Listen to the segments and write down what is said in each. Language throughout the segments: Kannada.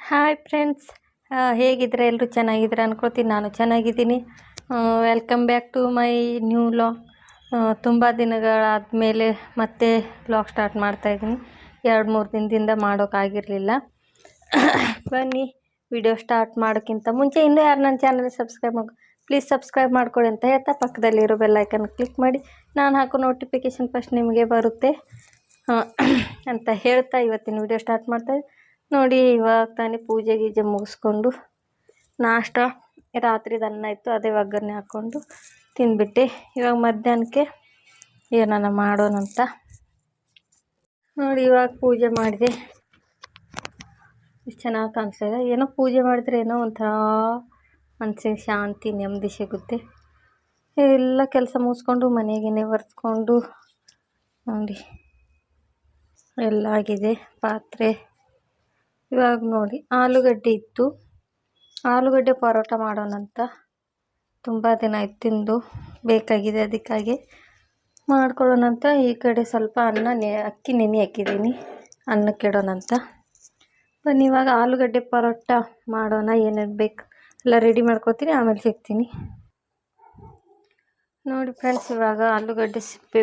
ಹಾಯ್ ಫ್ರೆಂಡ್ಸ್, ಹೇಗಿದ್ರೆ ಎಲ್ಲರೂ ಚೆನ್ನಾಗಿದ್ರೆ ಅನ್ಕೊಳ್ತೀನಿ. ನಾನು ಚೆನ್ನಾಗಿದ್ದೀನಿ. Welcome back to my new vlog. ತುಂಬ ದಿನಗಳಾದಮೇಲೆ ಮತ್ತೆ ವ್ಲಾಗ್ ಸ್ಟಾರ್ಟ್ ಮಾಡ್ತಾಯಿದ್ದೀನಿ. 2-3 ದಿನದಿಂದ ಮಾಡೋಕ್ಕಾಗಿರಲಿಲ್ಲ. ಬನ್ನಿ ವಿಡಿಯೋ ಸ್ಟಾರ್ಟ್ ಮಾಡೋಕ್ಕಿಂತ ಮುಂಚೆ ಇನ್ನೂ ಯಾರು ನನ್ನ ಚಾನಲ್ ಸಬ್ಸ್ಕ್ರೈಬ್ ಪ್ಲೀಸ್ ಸಬ್ಸ್ಕ್ರೈಬ್ ಮಾಡ್ಕೊಳ್ಳಿ ಅಂತ ಹೇಳ್ತಾ ಪಕ್ಕದಲ್ಲಿರೋ ಬೆಲ್ಲೈಕನ್ ಕ್ಲಿಕ್ ಮಾಡಿ ನಾನು ಹಾಕೋ ನೋಟಿಫಿಕೇಷನ್ ಫಸ್ಟ್ ನಿಮಗೆ ಬರುತ್ತೆ ಅಂತ ಹೇಳ್ತಾ ಇವತ್ತಿನ ವಿಡಿಯೋ ಸ್ಟಾರ್ಟ್ ಮಾಡ್ತಾಯಿದ್ದೆ. ನೋಡಿ, ಇವಾಗ ತಾನೇ ಪೂಜೆ ಗೀಜೆ ಮುಗಿಸ್ಕೊಂಡು ನಾಷ್ಟ ರಾತ್ರಿದು ಅನ್ನ ಇತ್ತು, ಅದೇ ಒಗ್ಗರಣೆ ಹಾಕ್ಕೊಂಡು ತಿಂದ್ಬಿಟ್ಟೆ. ಇವಾಗ ಮಧ್ಯಾಹ್ನಕ್ಕೆ ಏನಾನ ಮಾಡೋಣಂತ ನೋಡಿ ಇವಾಗ ಪೂಜೆ ಮಾಡಿದೆ. ಇಷ್ಟು ಚೆನ್ನಾಗಿ ಕಾಣಿಸ್ತಾಯಿದೆ. ಏನೋ ಪೂಜೆ ಮಾಡಿದ್ರೆ ಏನೋ ಒಂಥರ ಮನಸ್ಸಿಗೆ ಶಾಂತಿ, ನೆಮ್ಮದಿ ಸಿಗುತ್ತೆ. ಎಲ್ಲ ಕೆಲಸ ಮುಗಿಸ್ಕೊಂಡು ಮನೆಗೇನೆ ಒರೆಸ್ಕೊಂಡು ನೋಡಿ ಎಲ್ಲ ಆಗಿದೆ. ಪಾತ್ರೆ ಇವಾಗ ನೋಡಿ ಆಲೂಗಡ್ಡೆ ಇತ್ತು, ಆಲೂಗಡ್ಡೆ ಪರೋಟ ಮಾಡೋಣಂತ. ತುಂಬ ದಿನ ಆಯ್ತು ತಿಂದು, ಬೇಕಾಗಿದೆ, ಅದಕ್ಕಾಗಿ ಮಾಡ್ಕೊಳ್ಳೋಣಂತ. ಈ ಕಡೆ ಸ್ವಲ್ಪ ಅಕ್ಕಿ ನೆನೆ ಹಾಕಿದ್ದೀನಿ, ಅನ್ನಕ್ಕೆ ಇಡೋಣಂತ. ಬನ್ನಿ ಇವಾಗ ಆಲೂಗಡ್ಡೆ ಪರೋಟ ಮಾಡೋಣ. ಏನೇನು ಬೇಕು ಎಲ್ಲ ರೆಡಿ ಮಾಡ್ಕೊತೀನಿ, ಆಮೇಲೆ ಸಿಗ್ತೀನಿ. ನೋಡಿ ಫ್ರೆಂಡ್ಸ್, ಇವಾಗ ಆಲೂಗಡ್ಡೆ ಸಿಪ್ಪೆ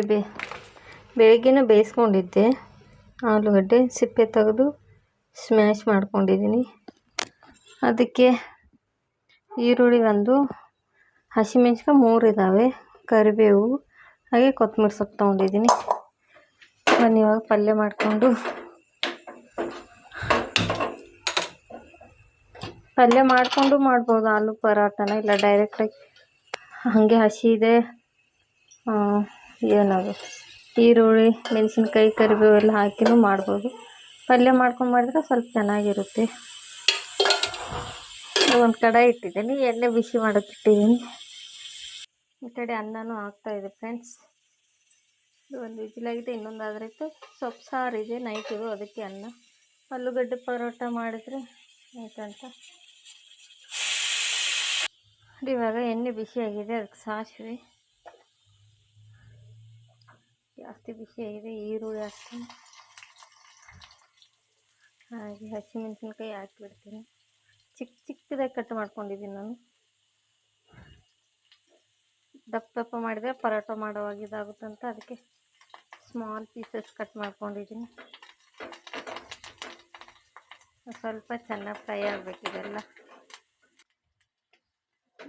ಬೆಳಗ್ಗೆನೇ ಬೇಯಿಸ್ಕೊಂಡಿದ್ದೆ. ಆಲೂಗಡ್ಡೆ ಸಿಪ್ಪೆ ತೆಗೆದು ಸ್ಮ್ಯಾಶ್ ಮಾಡ್ಕೊಂಡಿದ್ದೀನಿ. ಅದಕ್ಕೆ ಈರುಳ್ಳಿ 1, ಹಸಿಮೆಣ್ಸಿನ್ಕಾಯಿ 3 ಇದ್ದಾವೆ, ಕರಿಬೇವು, ಹಾಗೆ ಕೊತ್ತಂಬರಿ ಸೊಪ್ಪು ತೊಗೊಂಡಿದ್ದೀನಿ. ಬನ್ನಿ ಇವಾಗ ಪಲ್ಯ ಮಾಡ್ಕೊಂಡು ಮಾಡ್ಬೋದು ಆಲೂ ಪರೋಟನ, ಇಲ್ಲ ಡೈರೆಕ್ಟಾಗಿ ಹಾಗೆ ಹಸಿ ಇದೆ ಏನದು ಈರುಳ್ಳಿ, ಮೆಣಸಿನ್ಕಾಯಿ, ಕರಿಬೇವು ಎಲ್ಲ ಹಾಕಿನೂ ಮಾಡ್ಬೋದು. ಪಲ್ಯ ಮಾಡ್ಕೊಂಡು ಮಾಡಿದ್ರೆ ಸ್ವಲ್ಪ ಚೆನ್ನಾಗಿರುತ್ತೆ. ಒಂದು ಕಡಾಯಿ ಇಟ್ಟಿದ್ದೀನಿ, ಎಣ್ಣೆ ಬಿಸಿ ಮಾಡೋಕ್ಕೆ ಇಟ್ಟಿದ್ದೀನಿ. ಈ ಕಡೆ ಅನ್ನನೂ ಆಗ್ತಾಯಿದೆ ಫ್ರೆಂಡ್ಸ್. ಒಂದು ವಿಜಿಲಾಗಿದೆ, ಇನ್ನೊಂದಾದ್ರೆ ಇತ್ತು. ಸೊಪ್ಪು ಸಾರು ಇದೆ ನೈಟಿದು, ಅದಕ್ಕೆ ಅನ್ನ. ಆಲೂಗಡ್ಡೆ ಪರೋಟ ಮಾಡಿದರೆ ಆಯ್ತಂತ. ಇವಾಗ ಎಣ್ಣೆ ಬಿಸಿಯಾಗಿದೆ, ಅದಕ್ಕೆ ಸಾಸಿವೆ ಜಾಸ್ತಿ ಬಿಸಿಯಾಗಿದೆ, ಈರುಳ್ಳಿ ಹಾಕ್ತೀನಿ, ಹಾಗೆ ಹಸಿಮೆಣಸಿನ್ಕಾಯಿ ಹಾಕಿಬಿಡ್ತೀನಿ. ಚಿಕ್ಕದಾಗಿ ಕಟ್ ಮಾಡ್ಕೊಂಡಿದ್ದೀನಿ ನಾನು. ದಪ್ಪ ಮಾಡಿದರೆ ಪರೋಟ ಮಾಡೋವಾಗ ಇದಾಗುತ್ತಂತ, ಅದಕ್ಕೆ ಸ್ಮಾಲ್ ಪೀಸಸ್ ಕಟ್ ಮಾಡ್ಕೊಂಡಿದ್ದೀನಿ. ಸ್ವಲ್ಪ ಚೆನ್ನಾಗಿ ಫ್ರೈ ಆಗಬೇಕಿದೆಲ್ಲ.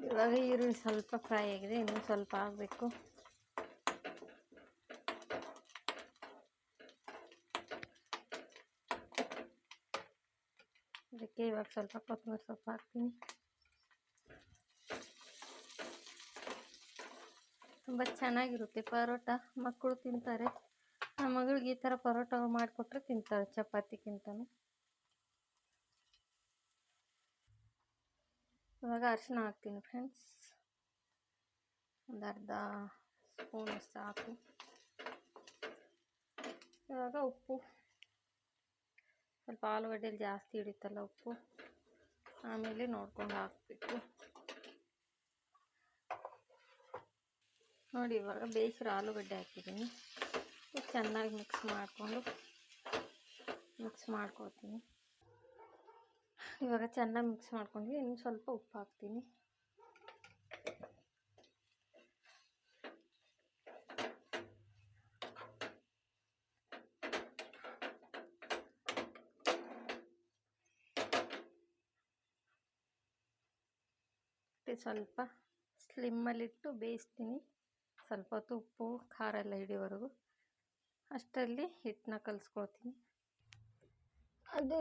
ಇವಾಗ ಈರುಳ್ಳಿ ಸ್ವಲ್ಪ ಫ್ರೈ ಆಗಿದೆ, ಇನ್ನೂ ಸ್ವಲ್ಪ ಆಗಬೇಕು. ಅದಕ್ಕೆ ಇವಾಗ ಸ್ವಲ್ಪ ಕೊತ್ತಂಬರಿ ಸೊಪ್ಪು ಹಾಕ್ತೀನಿ. ತುಂಬ ಚೆನ್ನಾಗಿರುತ್ತೆ ಪರೋಟ, ಮಕ್ಕಳು ತಿಂತಾರೆ. ನಮ್ಮ ಮಗಳಿಗೆ ಈ ಥರ ಪರೋಟ ಮಾಡಿಕೊಟ್ರೆ ತಿಂತಾರೆ ಚಪಾತಿಗಿಂತನೂ. ಇವಾಗ ಅರಿಶಿನ ಹಾಕ್ತೀನಿ ಫ್ರೆಂಡ್ಸ್, ಒಂದು ಅರ್ಧ ಸ್ಪೂನ್ ಸಾಕು. ಇವಾಗ ಉಪ್ಪು, ಸ್ವಲ್ಪ ಆಲೂಗಡ್ಡೆಯಲ್ಲಿ ಜಾಸ್ತಿ ಹಿಡಿತಲ್ಲ ಉಪ್ಪು, ಆಮೇಲೆ ನೋಡ್ಕೊಂಡು ಹಾಕಬೇಕು. ನೋಡಿ ಇವಾಗ ಬೇಯಿಸಿರೋ ಆಲೂಗಡ್ಡೆ ಹಾಕಿದ್ದೀನಿ. ಚೆನ್ನಾಗಿ ಮಿಕ್ಸ್ ಮಾಡ್ಕೊತೀನಿ. ಇವಾಗ ಚೆನ್ನಾಗಿ ಮಿಕ್ಸ್ ಮಾಡ್ಕೊಂಡ್ವಿ, ಇನ್ನು ಸ್ವಲ್ಪ ಉಪ್ಪು ಹಾಕ್ತೀನಿ. ಸ್ವಲ್ಪ ಸ್ಲಿಮ್ಮಲ್ಲಿಟ್ಟು ಬೇಯಿಸ್ತೀನಿ, ಸ್ವಲ್ಪ ಹೊತ್ತು ಉಪ್ಪು ಖಾರ ಎಲ್ಲ ಹಿಡಿಯೋವರೆಗೂ. ಅಷ್ಟರಲ್ಲಿ ಹಿಟ್ಟನ್ನ ಕಲಿಸ್ಕೊಳ್ತೀನಿ. ಅದು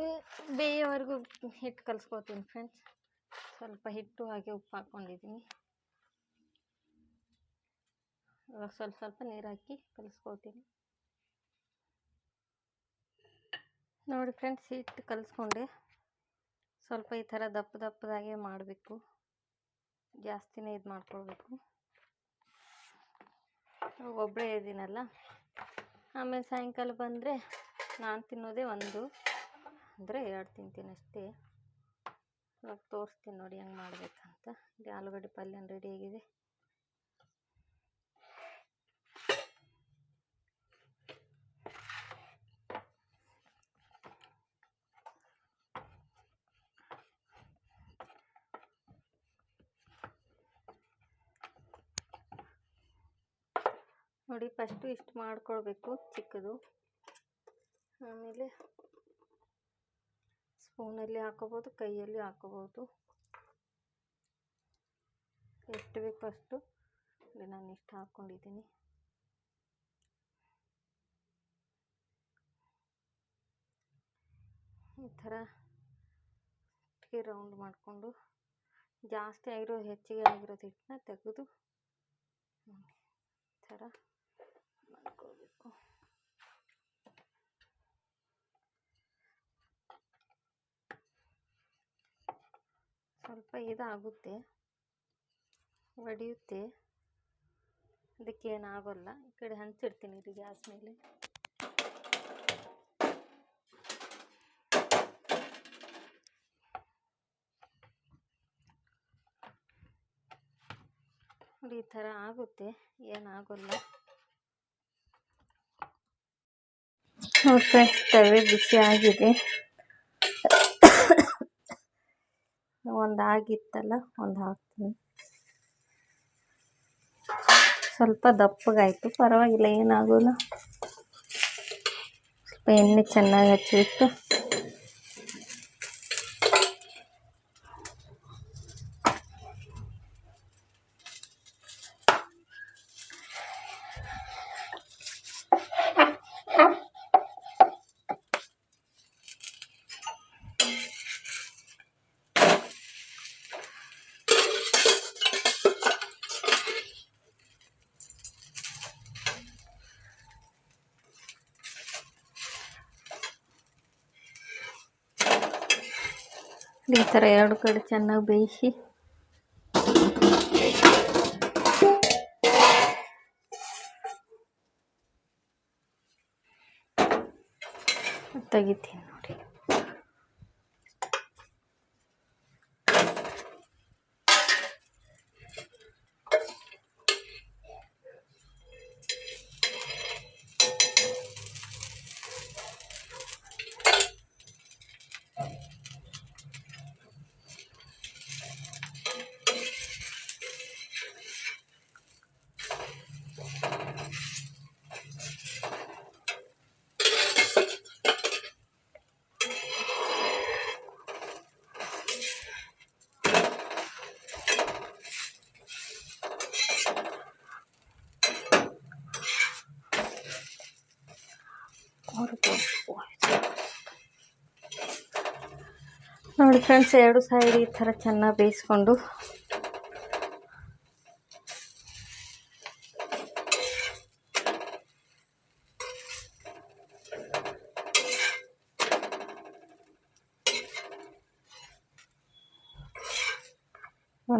ಬೇಯೋವರೆಗೂ ಹಿಟ್ಟು ಕಲಿಸ್ಕೊಳ್ತೀನಿ ಫ್ರೆಂಡ್ಸ್. ಸ್ವಲ್ಪ ಹಿಟ್ಟು ಹಾಗೆ ಉಪ್ಪು ಹಾಕ್ಕೊಂಡಿದ್ದೀನಿ. ಇವಾಗ ಸ್ವಲ್ಪ ನೀರು ಹಾಕಿ ಕಲಿಸ್ಕೊಳ್ತೀನಿ. ನೋಡಿ ಫ್ರೆಂಡ್ಸ್, ಹಿಟ್ಟು ಕಲಿಸ್ಕೊಂಡೆ. ಸ್ವಲ್ಪ ಈ ಥರ ದಪ್ಪದಾಗೆ ಮಾಡಬೇಕು, ಜಾಸ್ತಿನೇ ಇದು ಮಾಡ್ಕೊಳ್ಬೇಕು. ಒಬ್ಬಳೇ ಇದ್ದೀನಲ್ಲ, ಆಮೇಲೆ ಸಾಯಂಕಾಲ ಬಂದರೆ ನಾನು ತಿನ್ನೋದೇ 1 ಅಂದರೆ 2 ತಿಂತೀನಿ ಅಷ್ಟೇ. ಇವಾಗ ತೋರಿಸ್ತೀನಿ ನೋಡಿ ಹೆಂಗೆ ಮಾಡಬೇಕಂತ. ಇಲ್ಲಿ ಆಲೂಗಡ್ಡೆ ಪಲ್ಯ ರೆಡಿಯಾಗಿದೆ. ನೋಡಿ ಫಸ್ಟು ಇಷ್ಟು ಮಾಡ್ಕೊಳ್ಬೇಕು ಚಿಕ್ಕದು, ಆಮೇಲೆ ಸ್ಪೂನಲ್ಲಿ ಹಾಕೋಬೋದು, ಕೈಯಲ್ಲಿ ಹಾಕೋಬೋದು, ಎಷ್ಟು ಬೇಕು ಅಷ್ಟು. ನಾನು ಇಷ್ಟು ಹಾಕ್ಕೊಂಡಿದ್ದೀನಿ. ಈ ಥರ ರೌಂಡ್ ಮಾಡಿಕೊಂಡು ಜಾಸ್ತಿ ಆಗಿರೋ ಹೆಚ್ಚಿಗೆ ಆಗಿರೋದು ಹಿಟ್ಟನ್ನ ತೆಗೆದು ಈ ಥರ ಮಾಡ್ಕೋಬೇಕು. ಸ್ವಲ್ಪ ಇದಾಗುತ್ತೆ, ಒಡೆಯುತ್ತೆ, ಅದಕ್ಕೇನಾಗೋಲ್ಲ. ಈ ಕಡೆ ಹಂಚಿಡ್ತೀನಿ ಇದು ಗ್ಯಾಸ್ ಮೇಲೆ. ನೋಡಿ ಈ ಥರ ಆಗುತ್ತೆ, ಏನಾಗೋಲ್ಲ. ನೋಡಿ ಫ್ರೆಂಡ್ಸ್, ತವೆ ಬಿಸಿ ಆಗಿದೆ. ಒಂದು ಆಗಿತ್ತಲ್ಲ, ಒಂದು ಹಾಕ್ತೀನಿ. ಸ್ವಲ್ಪ ದಪ್ಪಗಾಯಿತು, ಪರವಾಗಿಲ್ಲ, ಏನಾಗೋಲ್ಲ. ಸ್ವಲ್ಪ ಎಣ್ಣೆ ಚೆನ್ನಾಗಿ ಹಚ್ಚಿಟ್ಟು ಈ ಥರ ಎರಡು ಕಡೆ ಚೆನ್ನಾಗಿ ಬೇಯಿಸಿ ತೆಗಿತೀನಿ. ನೋಡಿ ನೋಡಿ ಫ್ರೆಂಡ್ಸ್, ಎರಡು ಸೈಡ್ ಈ ಥರ ಚೆನ್ನಾಗಿ ಬೇಯಿಸ್ಕೊಂಡು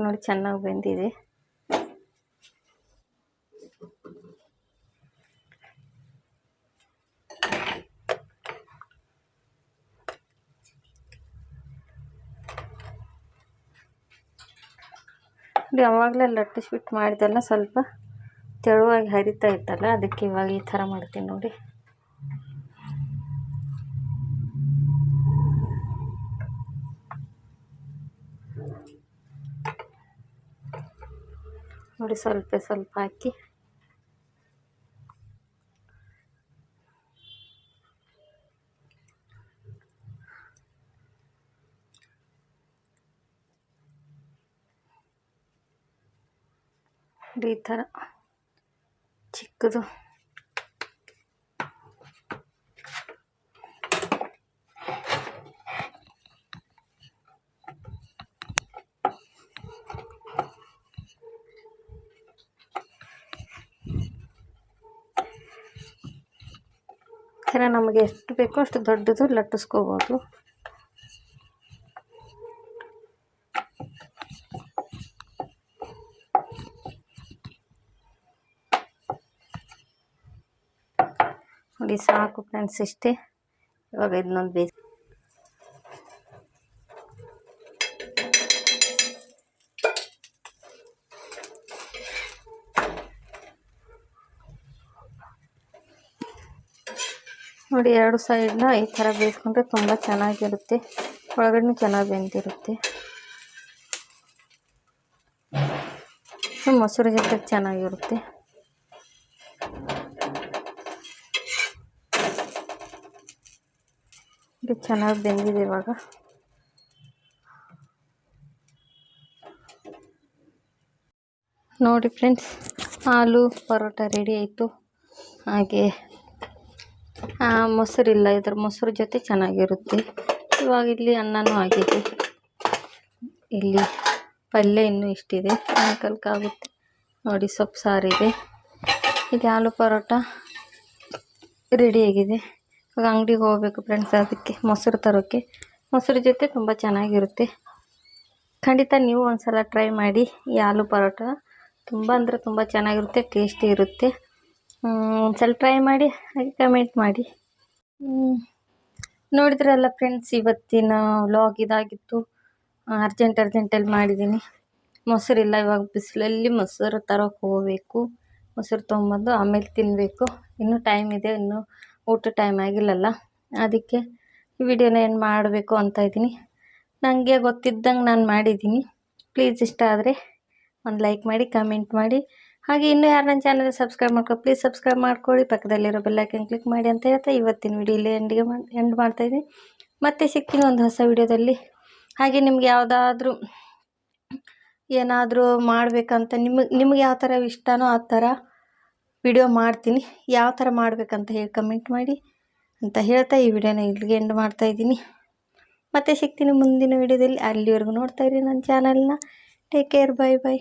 ನೋಡಿ ಚೆನ್ನಾಗಿ ಬೆಂದಿದೆ. ಯಾವಾಗಲೇ ಲಟ್ಟಿಸ್ಬಿಟ್ಟು ಮಾಡಿದೆಲ್ಲ ಸ್ವಲ್ಪ ತೆಳುವಾಗಿ ಹರಿತಾ ಇತ್ತಲ್ಲ, ಅದಕ್ಕೆ ಇವಾಗ ಈ ಥರ ಮಾಡ್ತೀನಿ. ನೋಡಿ ನೋಡಿ ಸ್ವಲ್ಪ ಸ್ವಲ್ಪ ಹಾಕಿ ಈ ಥರ ಚಿಕ್ಕದು ಥರ ನಮಗೆ ಎಷ್ಟು ಬೇಕೋ ಅಷ್ಟು ದೊಡ್ಡದು ಲಟ್ಟಿಸ್ಕೋಬೋದು. ನೋಡಿ ಸಾಕು ಫ್ರೆಂಡ್ಸ್, ಇಷ್ಟೇ. ಇವಾಗ ಇದನ್ನೊಂದು ಬೇಯಿಸಿ ನೋಡಿ, ಎರಡು ಸೈಡ್ನ ಈ ಥರ ಬೇಯಿಸ್ಕೊಂಡ್ರೆ ತುಂಬ ಚೆನ್ನಾಗಿರುತ್ತೆ, ಒಳಗಡೆ ಚೆನ್ನಾಗಿ ಬೆಂದಿರುತ್ತೆ. ಮೊಸರು ಜೊತೆ ಚೆನ್ನಾಗಿರುತ್ತೆ. ಇದು ಚೆನ್ನಾಗಿ ಬೆಂದಿದೆ. ಇವಾಗ ನೋಡಿ ಫ್ರೆಂಡ್ಸ್, ಆಲೂ ಪರೋಟ ರೆಡಿ ಆಯಿತು. ಹಾಗೆ ಮೊಸರಿಲ್ಲ, ಇದ್ರ ಮೊಸರು ಜೊತೆ ಚೆನ್ನಾಗಿರುತ್ತೆ. ಇವಾಗ ಇಲ್ಲಿ ಅನ್ನನೂ ಆಗಿದೆ. ಇಲ್ಲಿ ಪಲ್ಯ ಇನ್ನೂ ಇಷ್ಟಿದೆ, ಆಗುತ್ತೆ ನೋಡಿ. ಸೊಪ್ಪು ಸಾರಿದೆ. ಇಲ್ಲಿ ಆಲೂ ಪರೋಟ ರೆಡಿಯಾಗಿದೆ. ಇವಾಗ ಅಂಗಡಿಗೆ ಹೋಗಬೇಕು ಫ್ರೆಂಡ್ಸ್, ಅದಕ್ಕೆ ಮೊಸರು ತರೋಕ್ಕೆ. ಮೊಸರು ಜೊತೆ ತುಂಬ ಚೆನ್ನಾಗಿರುತ್ತೆ. ಖಂಡಿತ ನೀವು ಒಂದ್ಸಲ ಟ್ರೈ ಮಾಡಿ ಈ ಆಲೂ ಪರೋಟ. ತುಂಬ ಅಂದರೆ ತುಂಬ ಚೆನ್ನಾಗಿರುತ್ತೆ, ಟೇಸ್ಟಿ ಇರುತ್ತೆ. ಒಂದ್ಸಲ ಟ್ರೈ ಮಾಡಿ, ಹಾಗೆ ಕಮೆಂಟ್ ಮಾಡಿ. ನೋಡಿದ್ರಲ್ಲ ಫ್ರೆಂಡ್ಸ್, ಇವತ್ತಿನ ವ್ಲಾಗ್ ಇದಾಗಿತ್ತು. ಅರ್ಜೆಂಟಲ್ಲಿ ಮಾಡಿದ್ದೀನಿ. ಮೊಸರಿಲ್ಲ, ಇವಾಗ ಬಿಸಿಲಲ್ಲಿ ಮೊಸರು ತರೋಕ್ಕೆ ಹೋಗಬೇಕು. ಮೊಸರು ತೊಗೊಂಬಂದು ಆಮೇಲೆ ತಿನ್ನಬೇಕು. ಇನ್ನೂ ಟೈಮ್ ಇದೆ, ಇನ್ನೂ ಊಟ ಟೈಮ್ ಆಗಿಲ್ಲಲ್ಲ. ಅದಕ್ಕೆ ಈ ವಿಡಿಯೋನ ಏನು ಮಾಡಬೇಕು ಅಂತ ಇದ್ದೀನಿ. ನನಗೆ ಗೊತ್ತಿದ್ದಂಗೆ ನಾನು ಮಾಡಿದ್ದೀನಿ. ಪ್ಲೀಸ್ ಇಷ್ಟ ಆದರೆ ಒಂದು ಲೈಕ್ ಮಾಡಿ, ಕಮೆಂಟ್ ಮಾಡಿ. ಹಾಗೆ ಇನ್ನೂ ಯಾರು ನನ್ನ ಚಾನಲ್ ಸಬ್ಸ್ಕ್ರೈಬ್ ಮಾಡ್ಕೊ, ಪ್ಲೀಸ್ ಸಬ್ಸ್ಕ್ರೈಬ್ ಮಾಡ್ಕೊಳ್ಳಿ. ಪಕ್ಕದಲ್ಲಿರೋ ಬೆಲ್ಲೈಕನ್ ಕ್ಲಿಕ್ ಮಾಡಿ ಅಂತ ಹೇಳ್ತಾ ಇವತ್ತಿನ ವಿಡಿಯೋ ಇಲ್ಲಿ ಎಂಡ್ ಮಾಡ್ತಾಯಿದ್ದೀನಿ. ಮತ್ತೆ ಸಿಗ್ತೀನಿ ಒಂದು ಹೊಸ ವಿಡಿಯೋದಲ್ಲಿ. ಹಾಗೆ ನಿಮ್ಗೆ ಯಾವುದಾದ್ರೂ ಏನಾದರೂ ಮಾಡಬೇಕಂತ ನಿಮಗೆ ಯಾವ ಥರ ಇಷ್ಟನೋ ಆ ಥರ ವಿಡಿಯೋ ಮಾಡ್ತೀನಿ. ಯಾವ ಥರ ಮಾಡಬೇಕಂತ ಹೇಳಿ ಕಮೆಂಟ್ ಮಾಡಿ ಅಂತ ಹೇಳ್ತಾ ಈ ವಿಡಿಯೋನ ಇಲ್ಲಿಗೆ ಎಂಡ್ ಮಾಡ್ತಾಯಿದ್ದೀನಿ. ಮತ್ತೆ ಸಿಗ್ತೀನಿ ಮುಂದಿನ ವಿಡಿಯೋದಲ್ಲಿ. ಅಲ್ಲಿವರೆಗೂ ನೋಡ್ತಾಯಿರಿ ನನ್ನ ಚಾನಲ್ನ. Take care, bye bye.